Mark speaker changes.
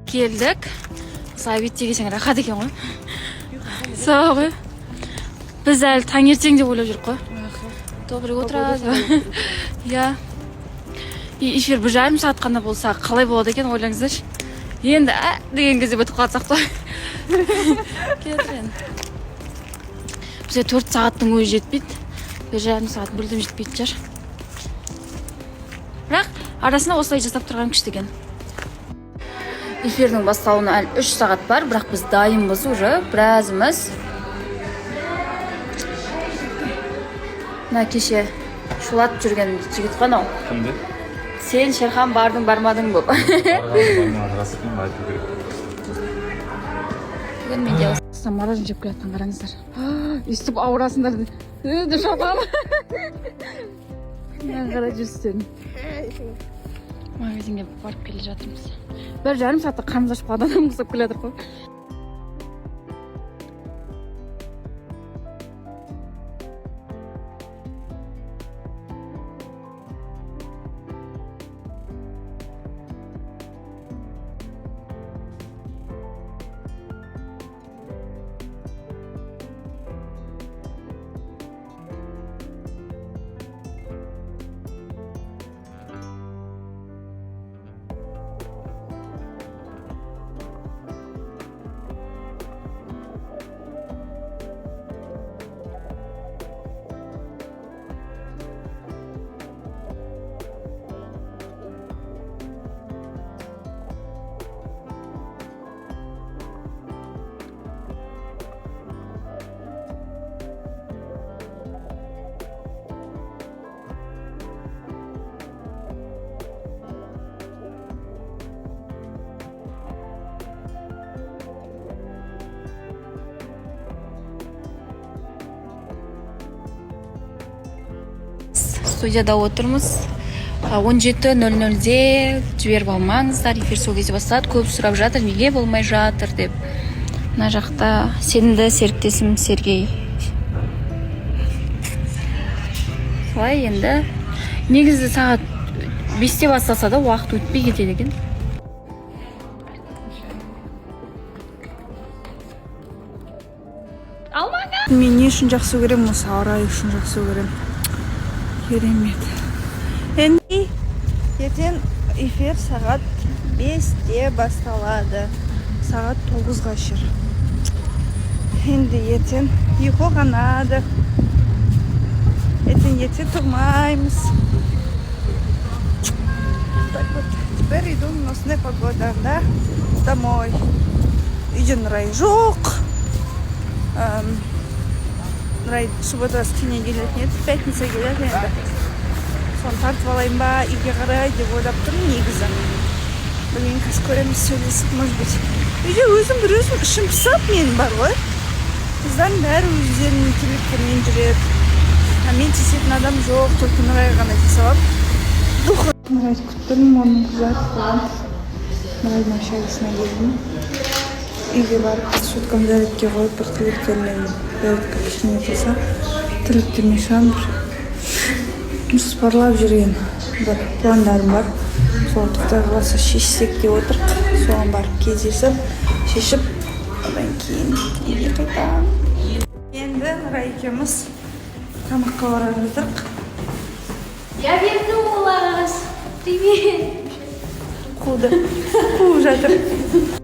Speaker 1: келдік. Сабит дегенсің рахат екен ғой. Сау ғой. Біз әлі таңертең деп ойлап жүрік қой. Добрый утро. Я. Эфир 1,5 сағат қана болса қалай болады екен ойлаңыздаршы. Енді деген кезде бітіп қалсақ та. Кетірен. Бізге 4 сағаттың өзі жетпейді. 1,5 сағат мүлдем жетпейді жар. Бірақ арасында осылай жасап тұрған күшті екен. Эфирдің басталуына әлі 3 сағат бар, бірақ біз дайынбыз уже, біразымыз. Мына кеше шулатып жүрген жігіт қана.
Speaker 2: Кімді?
Speaker 1: Сен Шерхан бардың бармадың бұл. Бүгін менде осы мороженое жеп келатқан қараңыздар. Естіп ауырасыңдар деп шапам. Мен қарай жүрсін. Магазинге барып келе жатырмыз. 1,5 сағатта қарымыз ашып қалған адам құсап келе жатыр ғой. Студияда отырмыз. 17:00-де жіберіп алмаңыздар. Эфир сол кезде басталады. Көп сұрап жатыр, неге болмай жатыр деп. Мына жақта сенімді серіктесім Сергей. Солай енді. Негізі сағат 5-те басталса да уақыт өтпей кетеді екен. Алмаңа!
Speaker 3: Мен не үшін жақсы көремін, осы ауа үшін жақсы көремін. Керемет. Енді ертең эфир сағат 5-те басталады. Сағат 9-ға шыр. Енді ертең ұйқы қанады. Ертең ерте тұрмаймыз. Так вот, теперь иду на осындай погодада домой. Үйден рай жоқ. Суббота түніне келетін еді, пятница келетін еді. Соны тартып алайын ба, үйге қарай деп ойлап тұрмын негізі. Бүгін қазір көреміз, сөйлесіп, может быть. Үйде өзім ішім пысап менің бар ғой. Қыздардың бәрі өздерінің телефонмен жүреді. Мен тесетін адам жоқ, только Нұрай ғана тесе алып. Нұрайды күттім, оның қызарып қалған. Нұрайдың общагасына келдім. Үйге барып, шуткам зарядке қойып, бір тілектермен зарядка кішкене болса, тілектермен шам бір жоспарлап жүрген бір пландарым бар. Сол Құдай қаласа шешсек деп отырық. Соған барып кездесіп, шешіп, одан кейін үйге қайтамын. Енді Нұрай екеуміз тамаққа барып жатырық.
Speaker 1: Я вернулась! Привет!
Speaker 3: Қуып жатыр.